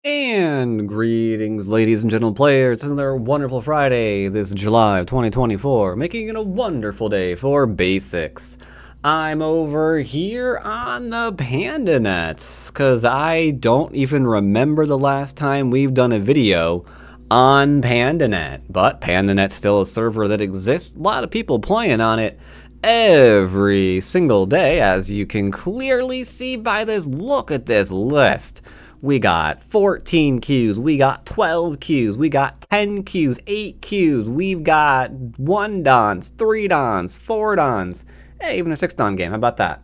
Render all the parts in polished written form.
And greetings, ladies and gentlemen players. It's another wonderful Friday this July of 2024, making it a wonderful day for basics. I'm over here on the pandanet, because I don't even remember the last time we've done a video on pandanet. But pandanet's still a server that exists, a lot of people playing on it every single day, as you can clearly see by this. Look at this list. We got 14 queues, we got 12 queues, we got 10 queues, 8 queues, we've got 1 Dons, 3 Dons, 4 Dons, hey, even a 6 Don game, how about that?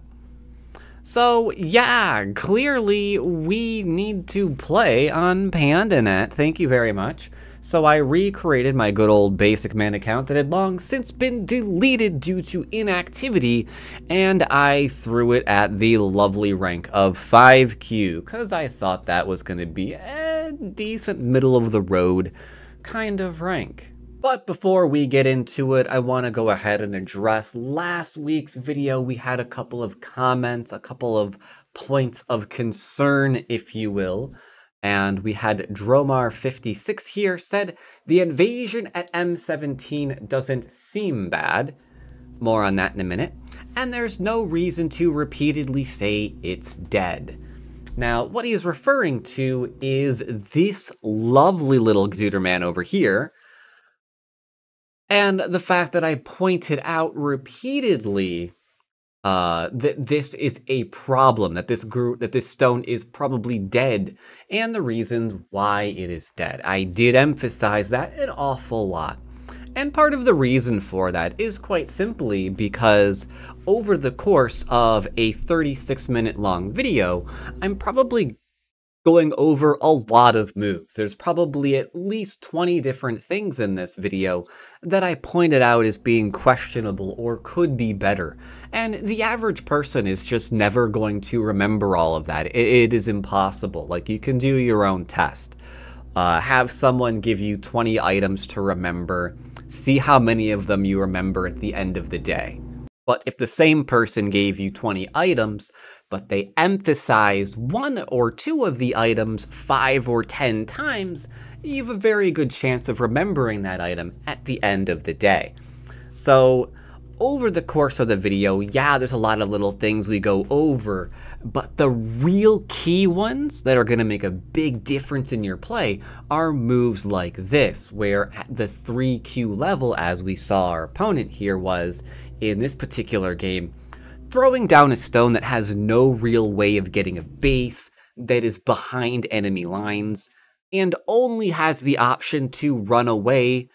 So yeah, clearly we need to play on pandanet, thank you very much. So I recreated my good old basic man account that had long since been deleted due to inactivity, and I threw it at the lovely rank of 5Q, because I thought that was going to be a decent middle of the road kind of rank. But before we get into it, I want to go ahead and address last week's video. We had a couple of comments, a couple of points of concern, if you will. And we had Dromar56 here said, the invasion at M17 doesn't seem bad. More on that in a minute. And there's no reason to repeatedly say it's dead. Now, what he is referring to is this lovely little Gduder man over here. And the fact that I pointed out repeatedly that this is a problem, that this stone is probably dead, and the reasons why it is dead. I did emphasize that an awful lot. And part of the reason for that is quite simply because over the course of a 36-minute long video, I'm probably going over a lot of moves. There's probably at least 20 different things in this video that I pointed out as being questionable or could be better. And the average person is just never going to remember all of that. It is impossible. Like, you can do your own test. Have someone give you 20 items to remember. See how many of them you remember at the end of the day. But if the same person gave you 20 items, but they emphasized 1 or 2 of the items 5 or 10 times, you have a very good chance of remembering that item at the end of the day. So, over the course of the video, yeah, there's a lot of little things we go over, but the real key ones that are going to make a big difference in your play are moves like this, where at the 3Q level, as we saw our opponent here was in this particular game, throwing down a stone that has no real way of getting a base, that is behind enemy lines, and only has the option to run away,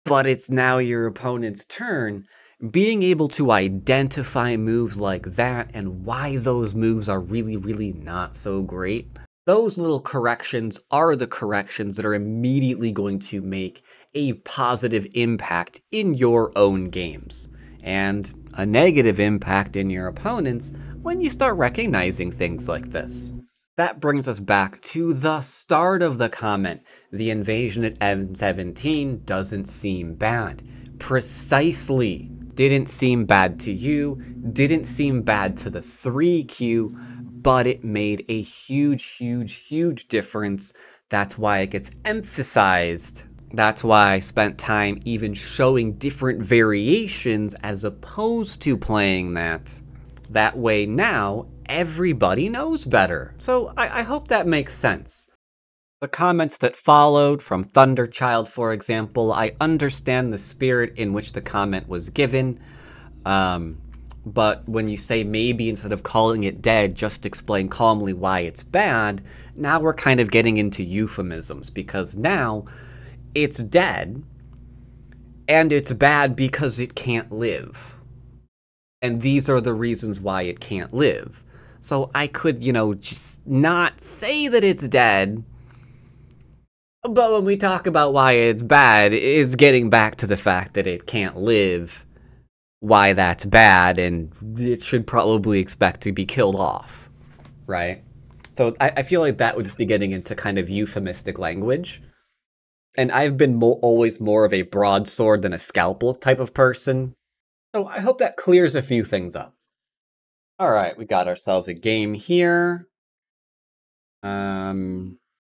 but it's now your opponent's turn. Being able to identify moves like that and why those moves are really, really not so great, those little corrections are the corrections that are immediately going to make a positive impact in your own games, and a negative impact in your opponents when you start recognizing things like this. That brings us back to the start of the comment. The invasion at M17 doesn't seem bad. Precisely. Didn't seem bad to you, didn't seem bad to the 3Q, but it made a huge, huge, huge difference. That's why it gets emphasized. That's why I spent time even showing different variations as opposed to playing that. That way now, everybody knows better. So I hope that makes sense. The comments that followed from Thunderchild, for example, I understand the spirit in which the comment was given, but when you say maybe instead of calling it dead, just explain calmly why it's bad, now we're kind of getting into euphemisms, because now it's dead, and it's bad because it can't live. And these are the reasons why it can't live. So I could, just not say that it's dead, but when we talk about why it's bad, it's getting back to the fact that it can't live, why that's bad, and it should probably expect to be killed off, right? So I feel like that would just be getting into kind of euphemistic language. And I've been always more of a broadsword than a scalpel type of person. So I hope that clears a few things up. Alright, we got ourselves a game here.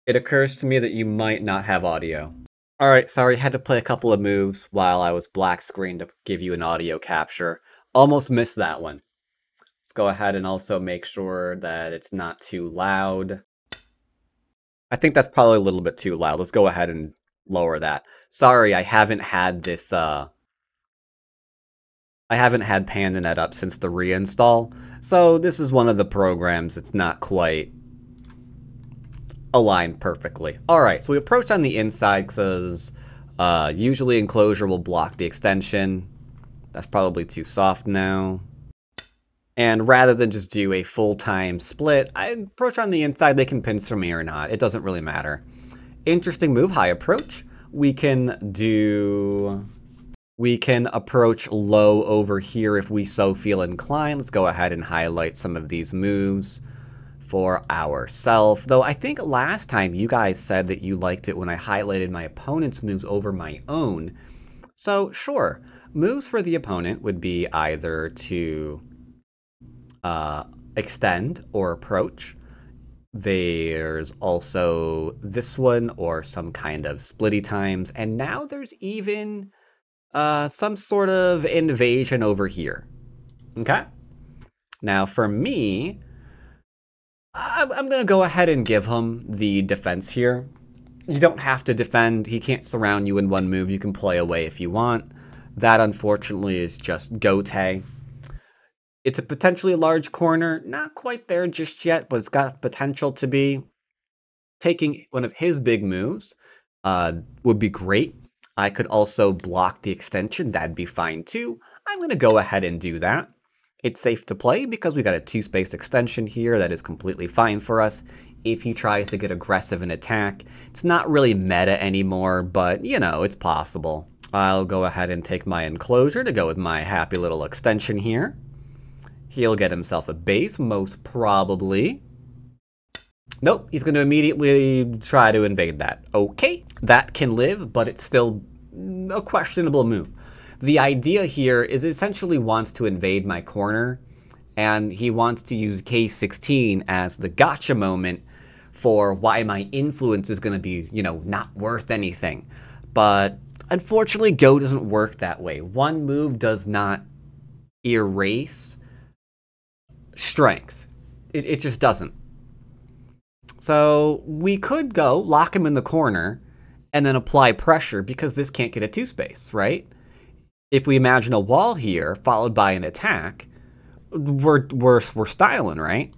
It occurs to me that you might not have audio. Alright, sorry, had to play a couple of moves while I was black screened to give you an audio capture. Almost missed that one. Let's go ahead and also make sure that it's not too loud. I think that's probably a little bit too loud. Let's go ahead and lower that. Sorry, I haven't had this, I haven't had pandanet up since the reinstall, so this is one of the programs that's not quite aligned perfectly. Alright, so we approach on the inside because usually enclosure will block the extension. That's probably too soft now. And rather than just do a full-time split, I approach on the inside. They can pincer me or not. It doesn't really matter. Interesting move, high approach. We can approach low over here if we so feel inclined. Let's go ahead and highlight some of these moves for ourselves. Though I think last time you guys said that you liked it when I highlighted my opponent's moves over my own. So sure, moves for the opponent would be either to extend or approach. There's also this one or some kind of splitty times. And now there's even some sort of invasion over here. Okay? Now for me, I'm going to go ahead and give him the defense here. You don't have to defend. He can't surround you in one move. You can play away if you want. That, unfortunately, is just Gote. It's a potentially large corner. Not quite there just yet, but it's got potential to be. Taking one of his big moves would be great. I could also block the extension. That'd be fine, too. I'm going to go ahead and do that. It's safe to play because we got a 2-space extension here that is completely fine for us. If he tries to get aggressive and attack, it's not really meta anymore, but, you know, it's possible. I'll go ahead and take my enclosure to go with my happy little extension here. He'll get himself a base, most probably. Nope, he's going to immediately try to invade that. Okay, that can live, but it's still a questionable move. The idea here is it essentially wants to invade my corner, and he wants to use K16 as the gotcha moment for why my influence is going to be, you know, not worth anything. But unfortunately, Go doesn't work that way. One move does not erase strength. It just doesn't. So we could go lock him in the corner and then apply pressure because this can't get a 2-space, right? If we imagine a wall here followed by an attack, we're styling, right?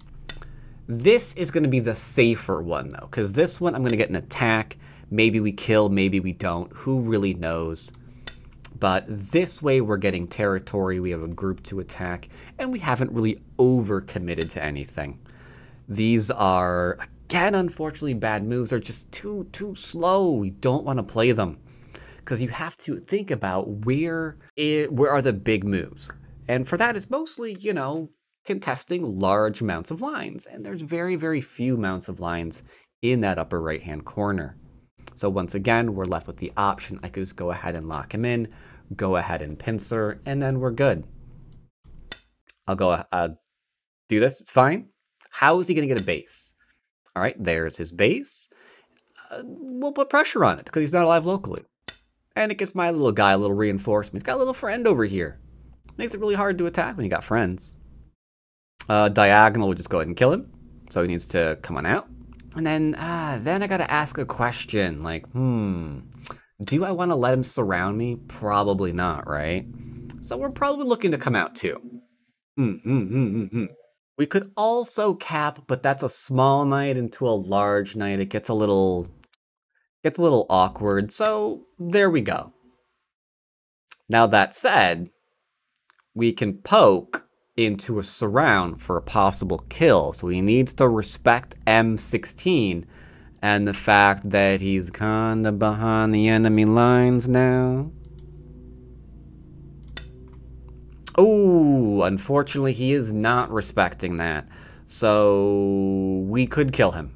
This is going to be the safer one though, because this one I'm going to get an attack. Maybe we kill, maybe we don't. Who really knows? But this way we're getting territory, we have a group to attack, and we haven't really overcommitted to anything. These are, again, unfortunately bad moves. They're just too slow. We don't want to play them. Because you have to think about where are the big moves. And for that, it's mostly, you know, contesting large amounts of lines. And there's very, very few amounts of lines in that upper right-hand corner. So once again, we're left with the option. I could just go ahead and lock him in, go ahead and pincer, and then we're good. I'll go do this. It's fine. How is he going to get a base? All right, there's his base. We'll put pressure on it because he's not alive locally. And it gets my little guy a little reinforcement. He's got a little friend over here. Makes it really hard to attack when you got friends. Diagonal, we'll just go ahead and kill him. So he needs to come on out. And then I gotta ask a question, like, do I want to let him surround me? Probably not, right? So we're probably looking to come out too. We could also cap, but that's a small knight into a large knight. It gets a little awkward, so there we go. Now that said, we can poke into a surround for a possible kill. So he needs to respect M16 and the fact that he's kind of behind the enemy lines now. Oh, unfortunately, he is not respecting that. So we could kill him.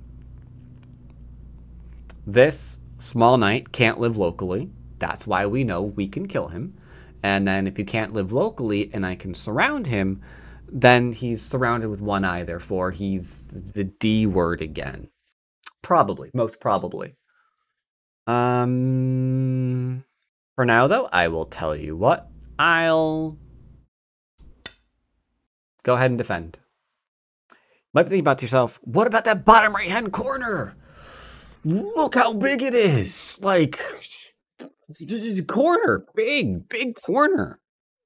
This small knight can't live locally. That's why we know we can kill him. And then if he can't live locally and I can surround him, then he's surrounded with one eye, therefore he's the D word again. Probably, most probably. For now, though, I will tell you what. I'll go ahead and defend. Might be thinking about to yourself, what about that bottom right-hand corner? Look how big it is! Like, this is a corner. Big corner.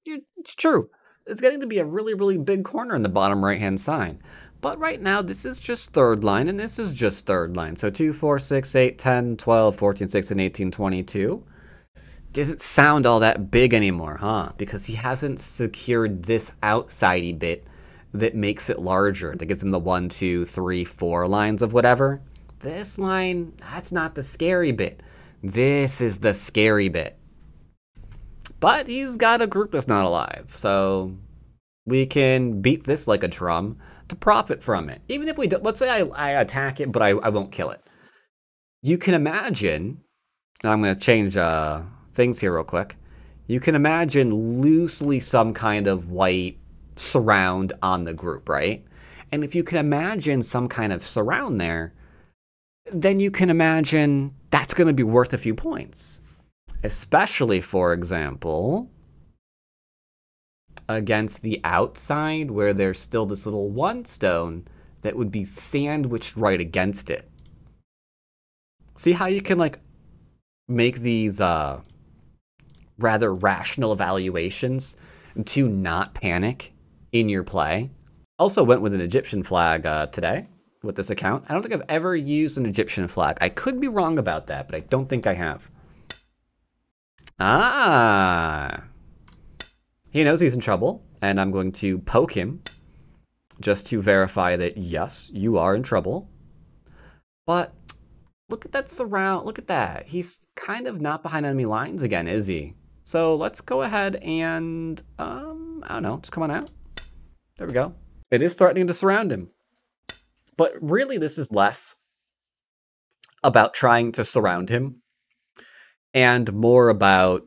It's true. It's getting to be a really, really big corner in the bottom right-hand side. But right now, this is just third line, and this is just third line. So 2, 4, 6, 8, 10, 12, 14, 16, 18, 22. Doesn't sound all that big anymore, huh? Because he hasn't secured this outsidey bit that makes it larger, that gives him the 1, 2, 3, 4 lines of whatever. This line, that's not the scary bit. This is the scary bit. But he's got a group that's not alive, so we can beat this like a drum to profit from it. Even if we don't, let's say I attack it, but I won't kill it. You can imagine, I'm going to change things here real quick. You can imagine loosely some kind of white surround on the group, right? And if you can imagine some kind of surround there, then you can imagine that's going to be worth a few points. Especially, for example, against the outside where there's still this little 1 stone that would be sandwiched right against it. See how you can like make these rather rational evaluations to not panic in your play. Also went with an Egyptian flag today with this account. I don't think I've ever used an Egyptian flag. I could be wrong about that, but I don't think I have. Ah, he knows he's in trouble, and I'm going to poke him just to verify that, yes, you are in trouble. But look at that surround. Look at that. He's kind of not behind enemy lines again, is he? So let's go ahead and, I don't know, just come on out. There we go. It is threatening to surround him. But really, this is less about trying to surround him and more about,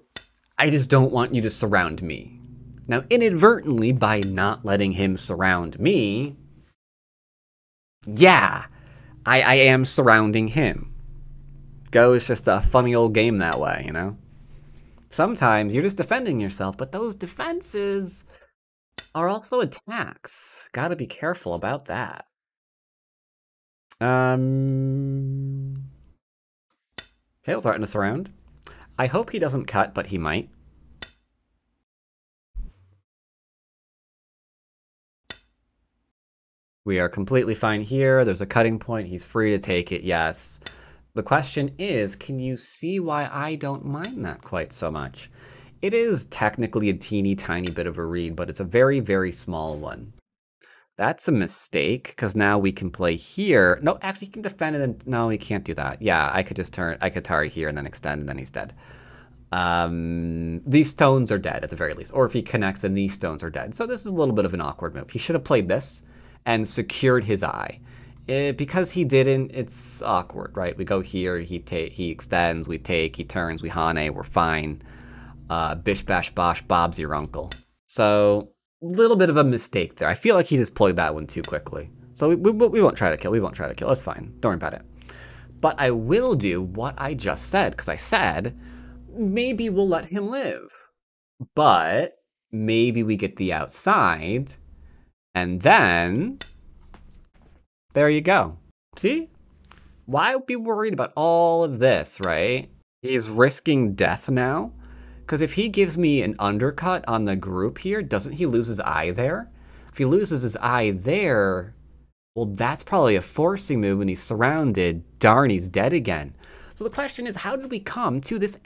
I just don't want you to surround me. Now, inadvertently, by not letting him surround me, yeah, I am surrounding him. Go is just a funny old game that way, you know? Sometimes you're just defending yourself, but those defenses are also attacks. Gotta be careful about that. Okay, we'll threaten to surround. I hope he doesn't cut, but he might. We are completely fine here. There's a cutting point. He's free to take it, yes. The question is, can you see why I don't mind that quite so much? It is technically a teeny tiny bit of a read, but it's a very, very small one. That's a mistake, because now we can play here. No, actually, he can defend it. And no, he can't do that. Yeah, I could just turn. I could tarry here and then extend, and then he's dead. These stones are dead at the very least. Or if he connects, then these stones are dead. So this is a little bit of an awkward move. He should have played this and secured his eye. Because he didn't, it's awkward, right? We go here, he extends, we take, he turns, we hane, we're fine. Bish bash bosh, Bob's your uncle. So little bit of a mistake there. I feel like he just played that one too quickly. So we won't try to kill. We won't try to kill. It's fine. Don't worry about it. But I will do what I just said, because I said maybe we'll let him live. But maybe we get the outside, and then there you go. See? Why be worried about all of this, right? He's risking death now. Because if he gives me an undercut on the group here, doesn't he lose his eye there? If he loses his eye there, well, that's probably a forcing move when he's surrounded. Darn, he's dead again. So the question is, how did we come to this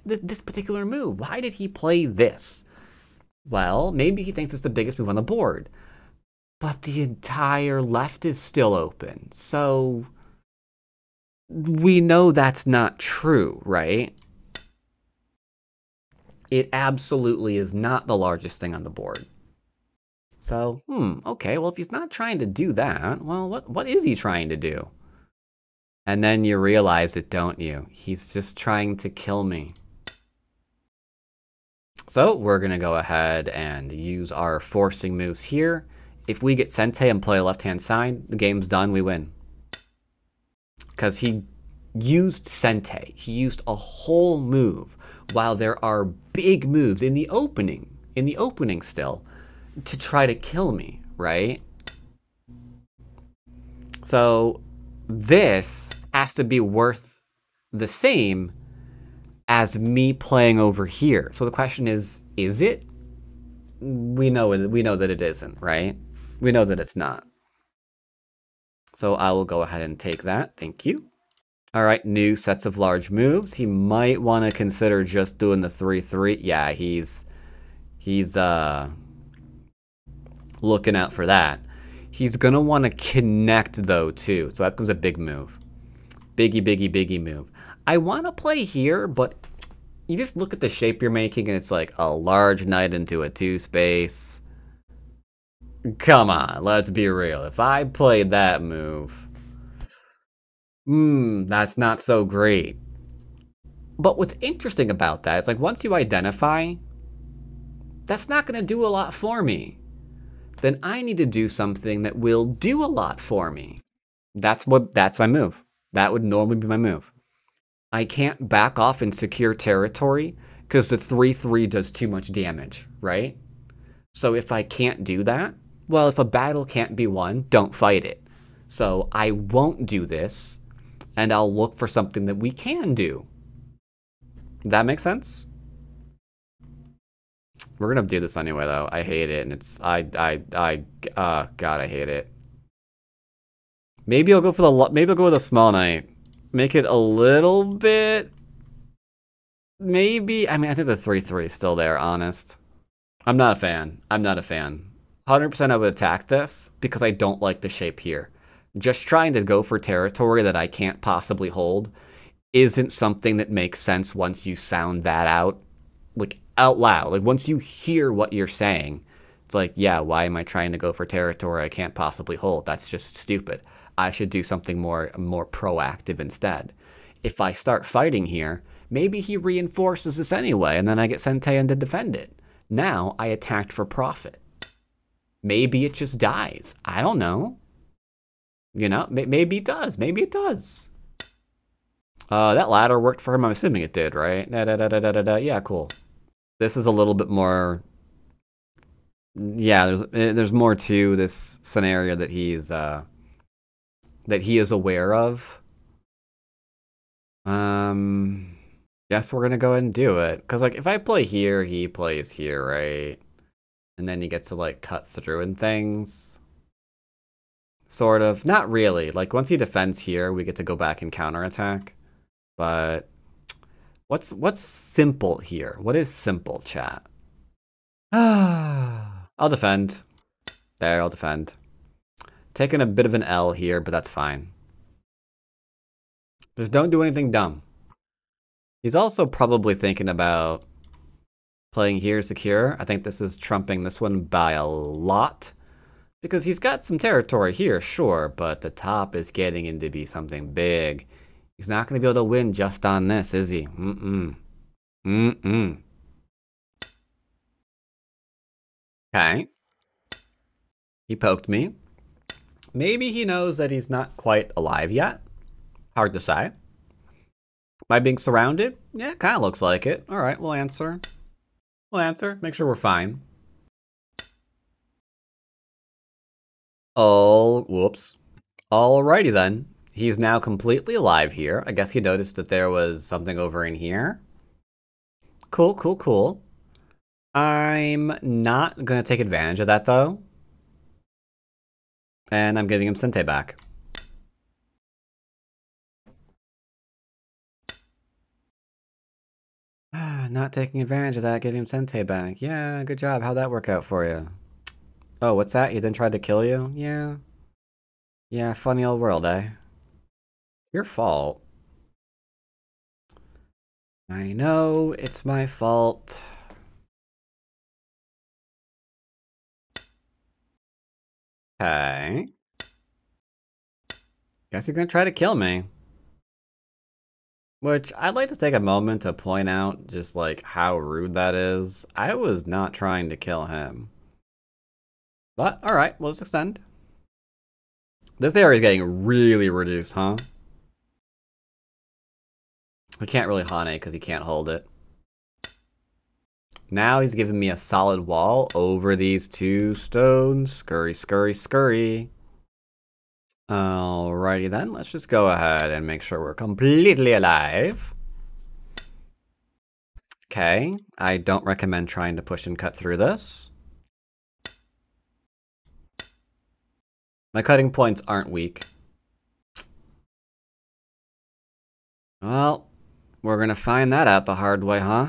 particular move? Why did he play this? Well, maybe he thinks it's the biggest move on the board. But the entire left is still open. So we know that's not true, right? It absolutely is not the largest thing on the board. So, okay, well, if he's not trying to do that, well, what is he trying to do? And then you realize it, don't you? He's just trying to kill me. So we're going to go ahead and use our forcing moves here. If we get Sente and play left-hand side, the game's done, we win. Because he used Sente. He used a whole move, while there are big moves in the opening still, to try to kill me, right? So this has to be worth the same as me playing over here. So the question is it? We know that it isn't, right? We know that it's not. So I will go ahead and take that. Thank you. All right, new sets of large moves. He might want to consider just doing the 3/3. Yeah, he's looking out for that. He's gonna want to connect though too. So that becomes a big move. Biggie move. I want to play here, but you just look at the shape you're making and it's like a large knight into a 2-space. Come on, let's be real. If I played that move, that's not so great. But what's interesting about that is, like, once you identify, that's not going to do a lot for me. Then I need to do something that will do a lot for me. That's my move. That would normally be my move. I can't back off and secure territory because the 3/3 does too much damage, right? So if I can't do that, well, if a battle can't be won, don't fight it. So I won't do this, and I'll look for something that we can do. Does that make sense? We're gonna do this anyway, though. I hate it, and it's God, I hate it. Maybe I'll go with a small knight. Make it a little bit. Maybe. I mean, I think the 3/3 is still there. Honest. I'm not a fan. 100% I would attack this because I don't like the shape here. Just trying to go for territory that I can't possibly hold isn't something that makes sense once you sound that out, like, out loud. Like, once you hear what you're saying, it's like, yeah, why am I trying to go for territory I can't possibly hold? That's just stupid. I should do something more proactive instead. If I start fighting here, maybe he reinforces this anyway, and then I get Sente in to defend it. Now I attacked for profit. Maybe it just dies. I don't know. You know, maybe it does. Maybe it does. That ladder worked for him. I'm assuming it did, right? Yeah, cool. This is a little bit more. Yeah, there's more to this scenario that he is aware of. Guess we're gonna go ahead and do it. Cause, like, if I play here, he plays here, right? And then he gets to, like, cut through and things. Sort of. Not really. Like, once he defends here, we get to go back and counterattack. But what's simple here? What is simple, chat? I'll defend. There, I'll defend. Taking a bit of an L here, but that's fine. Just don't do anything dumb. He's also probably thinking about playing here secure. I think this is trumping this one by a lot. Because he's got some territory here, sure, but the top is getting in to be something big. He's not going to be able to win just on this, is he? Okay. He poked me. Maybe he knows that he's not quite alive yet. Hard to say. Am I being surrounded? Yeah, kind of looks like it. All right, we'll answer. Make sure we're fine. Oh, whoops. Alrighty then. He's now completely alive here. I guess he noticed that there was something over in here. Cool. I'm not going to take advantage of that, though. And I'm giving him Sente back. Not taking advantage of that, giving him Sente back. Yeah, good job. How'd that work out for you? Oh, what's that? He then tried to kill you? Yeah. Yeah, funny old world, eh? It's your fault. I know, it's my fault. Okay. Guess he's gonna try to kill me. Which, I'd like to take a moment to point out just, like, how rude that is. I was not trying to kill him. But, alright, we'll just extend. This area is getting really reduced, huh? We can't really Hane because he can't hold it. Now he's giving me a solid wall over these 2 stones. Scurry, scurry, scurry. Alrighty then, let's just go ahead and make sure we're completely alive. Okay, I don't recommend trying to push and cut through this. My cutting points aren't weak. Well, we're gonna find that out the hard way, huh?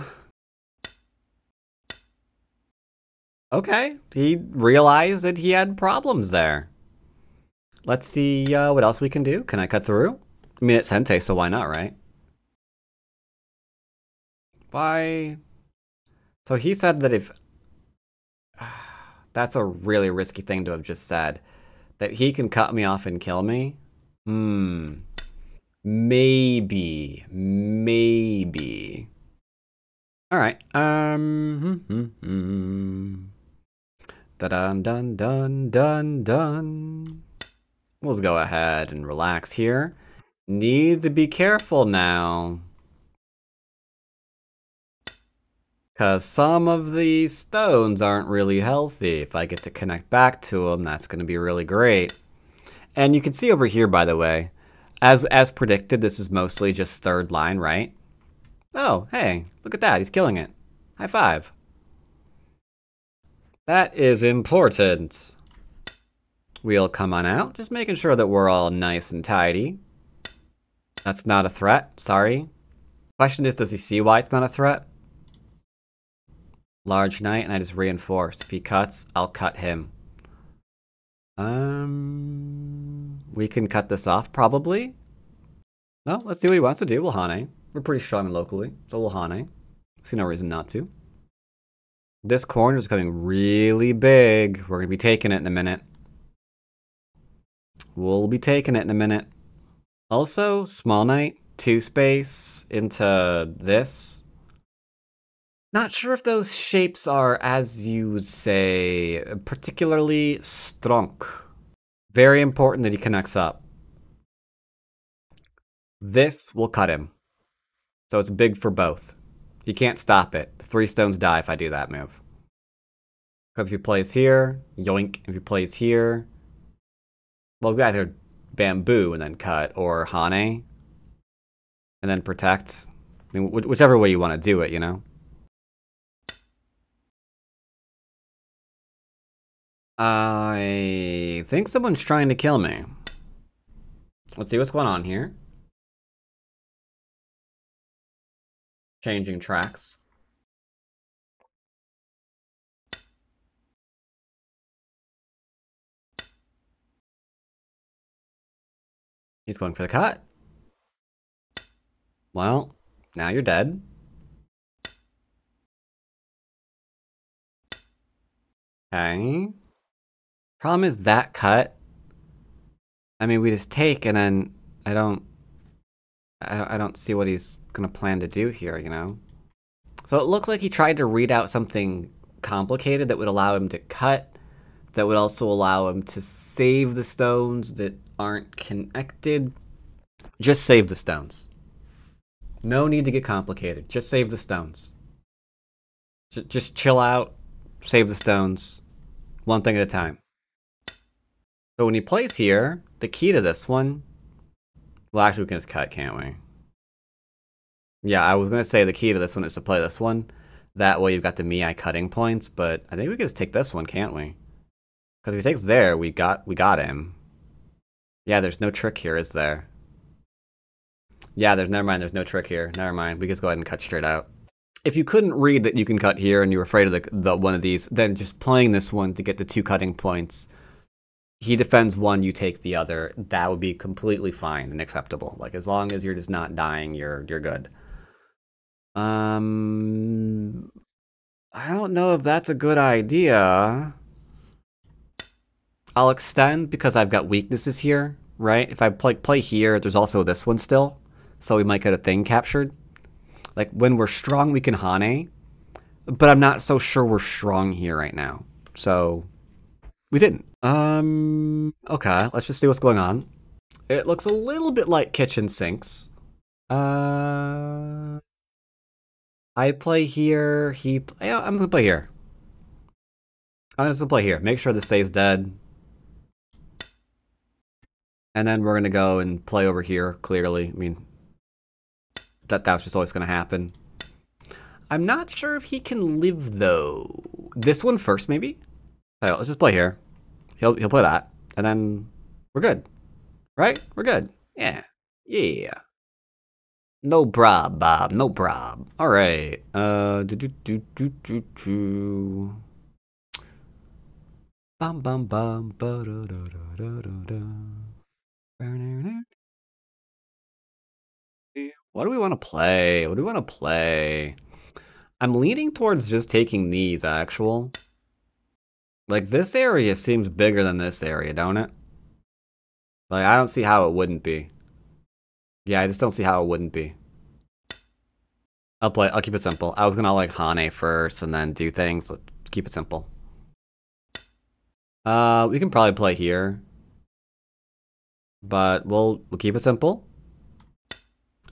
Okay, he realized that he had problems there. Let's see what else we can do. Can I cut through? I mean, it's Sente, so why not, right? Why? So he said that if... That's a really risky thing to have just said. That he can cut me off and kill me? Maybe. Maybe. Alright. Dun dun dun dun dun. Let's go ahead and relax here. Need to be careful now. Because some of these stones aren't really healthy. If I get to connect back to them, that's going to be really great. And you can see over here, by the way, as predicted, this is mostly just 3rd line, right? Oh, hey, look at that. He's killing it. High five. That is important. We'll come on out, just making sure that we're all nice and tidy. That's not a threat, sorry. Question is, does he see why it's not a threat? Large knight, and I just reinforce. If he cuts, I'll cut him. We can cut this off, probably. No, let's see what he wants to do. We'll Hane. We're pretty strong locally, so we'll Hane. See no reason not to. This corner is becoming really big. We're going to be taking it in a minute. We'll be taking it in a minute. Also, small knight, 2 space into this. Not sure if those shapes are, as you would say, particularly strong. Very important that he connects up. This will cut him. So it's big for both. You can't stop it. 3 stones die if I do that move. Because if he plays here, yoink. If he plays here, well, we either bamboo and then cut, or Hane and then protect. I mean, whichever way you want to do it, you know? I think someone's trying to kill me. Let's see what's going on here. Changing tracks. He's going for the cut. Well, now you're dead. Okay. Problem is that cut. I mean, we just take and then I don't see what he's gonna plan to do here, you know? So it looked like he tried to read out something complicated that would allow him to cut, that would also allow him to save the stones that aren't connected. Just save the stones. No need to get complicated. Just save the stones. Just chill out, save the stones, one thing at a time. So when he plays here, the key to this one, well, actually we can just cut, can't we? Yeah, I was going to say the key to this one is to play this one. That way you've got the Mii cutting points, but I think we can just take this one, can't we? Because if he takes there, we got him. Yeah, there's no trick here, is there? Yeah, never mind, there's no trick here. Never mind, we just go ahead and cut straight out. If you couldn't read that you can cut here and you're afraid of the one of these, then just playing this one to get the 2 cutting points. He defends one, you take the other. That would be completely fine and acceptable. Like, as long as you're just not dying, you're good. I don't know if that's a good idea. I'll extend because I've got weaknesses here, right? If I play here, there's also this one still. So we might get a thing captured. Like, when we're strong, we can Hane. But I'm not so sure we're strong here right now. So, we didn't. Okay, let's just see what's going on. It looks a little bit like kitchen sinks. I play here. Yeah, I'm gonna play here. I'm just gonna play here. Make sure this stays dead. And then we're gonna go and play over here, clearly. I mean, that was just always gonna happen. I'm not sure if he can live, though. This one first, maybe? Okay, let's just play here. He'll play that. And then we're good. Right? We're good. Yeah. Yeah. No prob, Bob. No prob. Alright. Bum bum bum ba da da da da da. What do we want to play? What do we want to play? I'm leaning towards just taking these, actual. Like, this area seems bigger than this area, don't it? Like, I don't see how it wouldn't be. Yeah, I just don't see how it wouldn't be. I'll keep it simple. I was gonna, like, Hane first and then do things. Let's keep it simple. We can probably play here. But we'll keep it simple.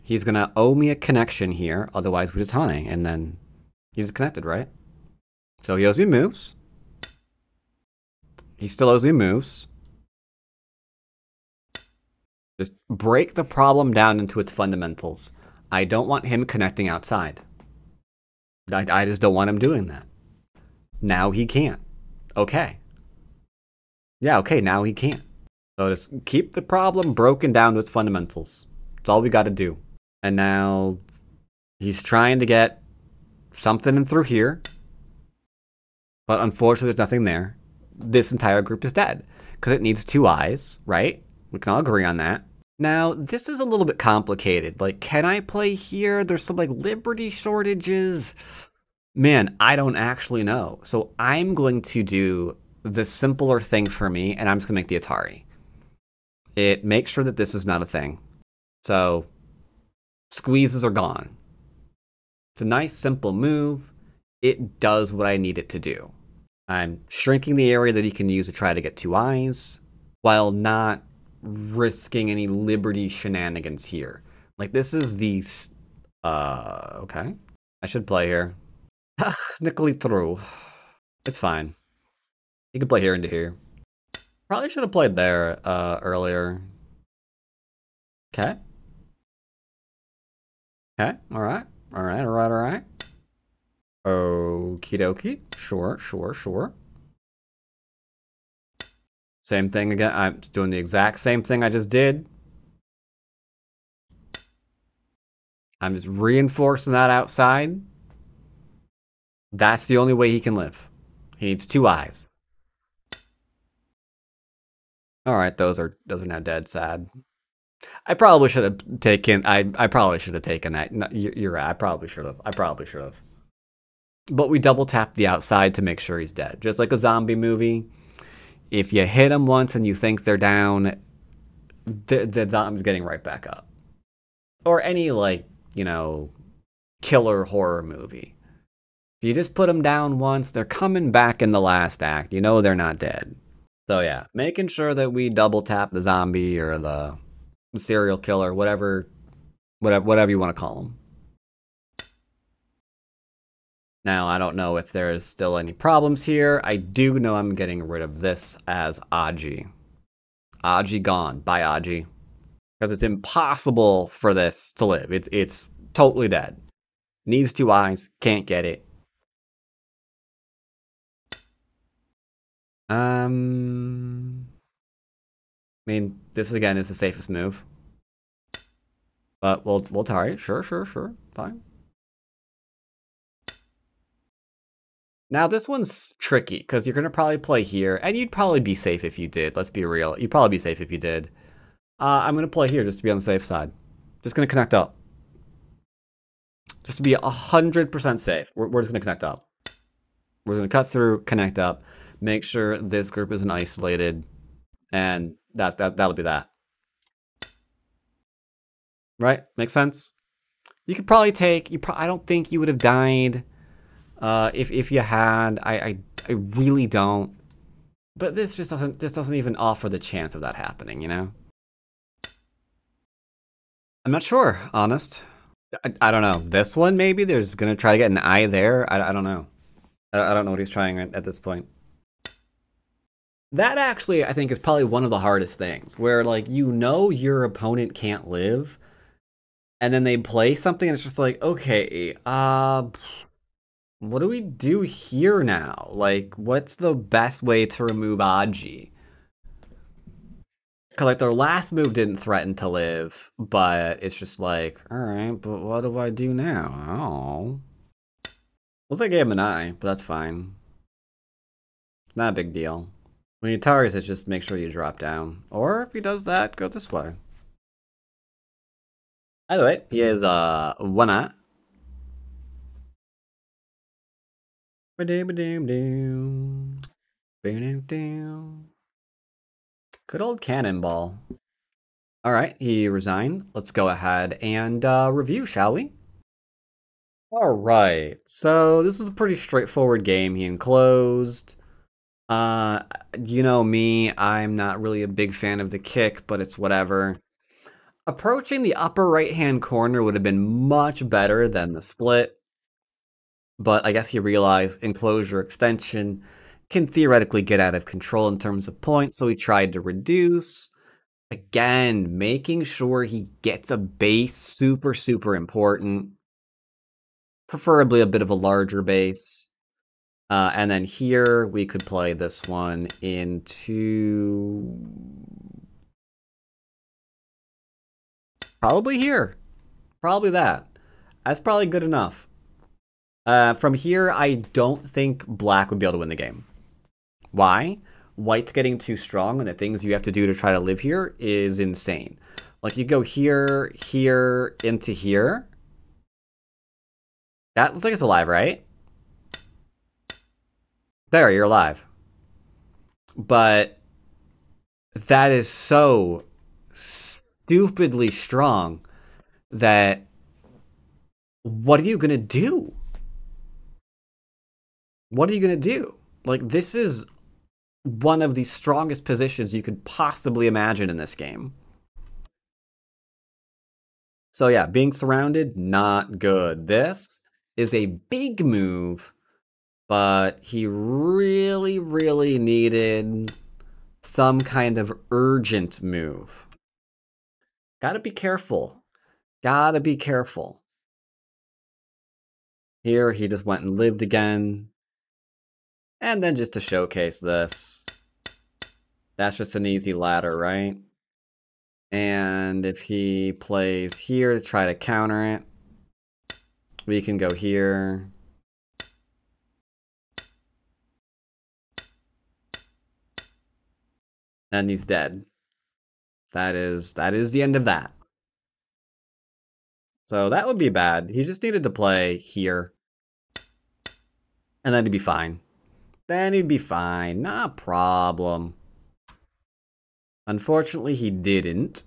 He's gonna owe me a connection here, otherwise we just Hane, and then he's connected, right? So he owes me moves. He still owes me moves. Just break the problem down into its fundamentals. I don't want him connecting outside. I just don't want him doing that. Now he can't. Okay. Yeah, okay, now he can't. So just keep the problem broken down to its fundamentals. That's all we gotta do. And now he's trying to get something in through here. But unfortunately, there's nothing there. This entire group is dead. Because it needs 2 eyes, right? We can all agree on that. Now, this is a little bit complicated. Like, can I play here? There's some, like, liberty shortages. Man, I don't actually know. So I'm going to do the simpler thing for me, and I'm just going to make the Atari. It makes sure that this is not a thing. So, squeezes are gone. It's a nice, simple move. It does what I need it to do. I'm shrinking the area that he can use to try to get 2 eyes, while not risking any liberty shenanigans here. Like, this is the... okay. I should play here. Technically true. It's fine. You can play here into here. Probably should have played there earlier. Okay. Okay, alright. Alright. Okie dokie. Sure. Same thing again. I'm doing the exact same thing I just did. I'm just reinforcing that outside. That's the only way he can live. He needs 2 eyes. Alright, those are now dead. Sad. I probably should have taken... I probably should have taken that. No, you're right. I probably should have. But we double tap the outside to make sure he's dead. Just like a zombie movie. If you hit them once and you think they're down, the zombie's getting right back up. Or any, like, you know, killer horror movie. If you just put them down once, they're coming back in the last act. You know they're not dead. So yeah, making sure that we double tap the zombie or the serial killer, whatever you want to call them. Now, I don't know if there's still any problems here. I do know I'm getting rid of this as Aji. Aji gone. Bye, Aji. Because it's impossible for this to live. It's totally dead. Needs 2 eyes. Can't get it. I mean, this again is the safest move. But we'll try it. Sure. Fine. Now, this one's tricky, because you're going to probably play here, and you'd probably be safe if you did. Let's be real. You'd probably be safe if you did. I'm going to play here just to be on the safe side. Just going to connect up. Just to be 100% safe. We're just going to connect up. We're going to cut through, connect up, make sure this group isn't isolated, and that'll be that. Right? Makes sense? You could probably take... I don't think you would have died... if you had, I really don't. But this just doesn't even offer the chance of that happening, you know? I'm not sure, honest. I don't know. This one, maybe? There's gonna try to get an eye there? I don't know. I don't know what he's trying at this point. That actually, I think, is probably one of the hardest things, where, like, you know your opponent can't live, and then they play something, and it's just like, okay, what do we do here now? Like, what's the best way to remove Aji? Because, like, their last move didn't threaten to live, but it's just like, alright, but what do I do now? Oh. Looks like I gave him an eye, but that's fine. Not a big deal. When he towers, it's just make sure you drop down. Or if he does that, go this way. Either way, he is one eye. Good old cannonball. Alright, he resigned. Let's go ahead and review, shall we? Alright, so this is a pretty straightforward game. He enclosed. You know me, I'm not really a big fan of the kick, but it's whatever. Approaching the upper right-hand corner would have been much better than the split. But I guess he realized enclosure extension can theoretically get out of control in terms of points, so he tried to reduce. Again, making sure he gets a base, super, super important. Preferably a bit of a larger base. And then here, we could play this one into... probably here. Probably that. That's probably good enough. From here, I don't think black would be able to win the game. Why? White's getting too strong, and the things you have to do to try to live here is insane. Like, you go here, here, into here. That looks like it's alive, right? There, you're alive. But that is so stupidly strong that what are you going to do? What are you going to do? Like, this is one of the strongest positions you could possibly imagine in this game. So yeah, being surrounded, not good. This is a big move, but he really, really needed some kind of urgent move. Gotta be careful. Gotta be careful. Here, he just went and lived again. And then just to showcase this, that's just an easy ladder, right? And if he plays here to try to counter it, we can go here. And he's dead. That is the end of that. So that would be bad. He just needed to play here. And then he'd be fine. Then he'd be fine. Not a problem. Unfortunately, he didn't.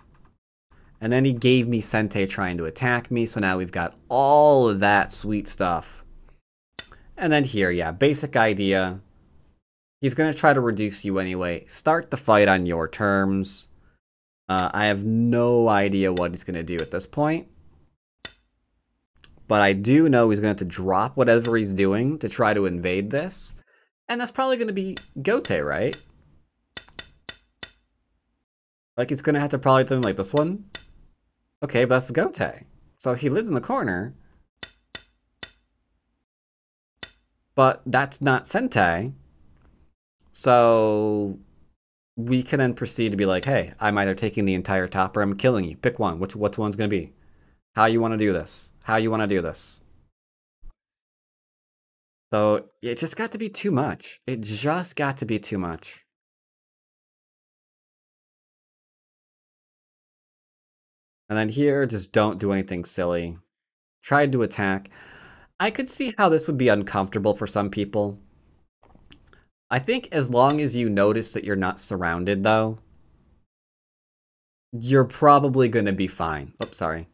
And then he gave me Sente trying to attack me, so now we've got all of that sweet stuff. And then here, yeah, basic idea. He's going to try to reduce you anyway. Start the fight on your terms. I have no idea what he's going to do at this point. But I do know he's going to have to drop whatever he's doing to try to invade this. And that's probably going to be Gote, right? Like, he's going to have to probably do like this one. Okay, but that's Gote. So he lives in the corner. But that's not Sente. So we can then proceed to be like, hey, I'm either taking the entire top or I'm killing you. Pick one. Which one's going to be? How you want to do this? How you want to do this? So it just got to be too much. It just got to be too much. And then here, just don't do anything silly. Tried to attack. I could see how this would be uncomfortable for some people. I think as long as you notice that you're not surrounded, though, you're probably going to be fine. Oops, sorry.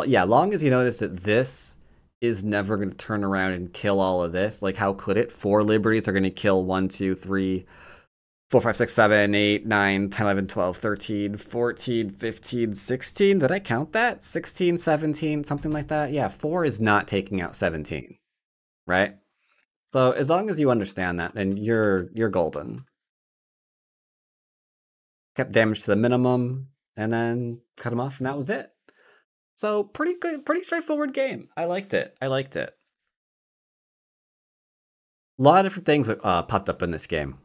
Yeah, long as you notice that this is never going to turn around and kill all of this. Like, how could it? 4 liberties are going to kill 1, 2, 3, 4, 5, 6, 7, 8, 9, 10, 11, 12, 13, 14, 15, 16. Did I count that? 16, 17, something like that? Yeah, 4 is not taking out 17, right? So as long as you understand that, then you're golden. Kept damage to the minimum, and then cut him off, and that was it. So pretty good, pretty straightforward game. I liked it. I liked it. A lot of different things popped up in this game.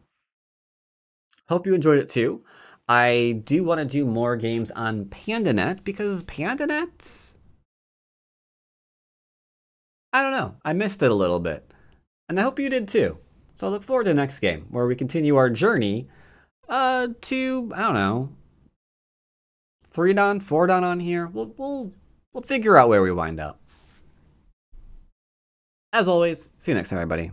Hope you enjoyed it too. I do want to do more games on pandanet because pandanet, I don't know, I missed it a little bit. And I hope you did too. So I look forward to the next game where we continue our journey to, I don't know, 3 down, 4 down on here. We'll figure out where we wind up. As always, see you next time, everybody.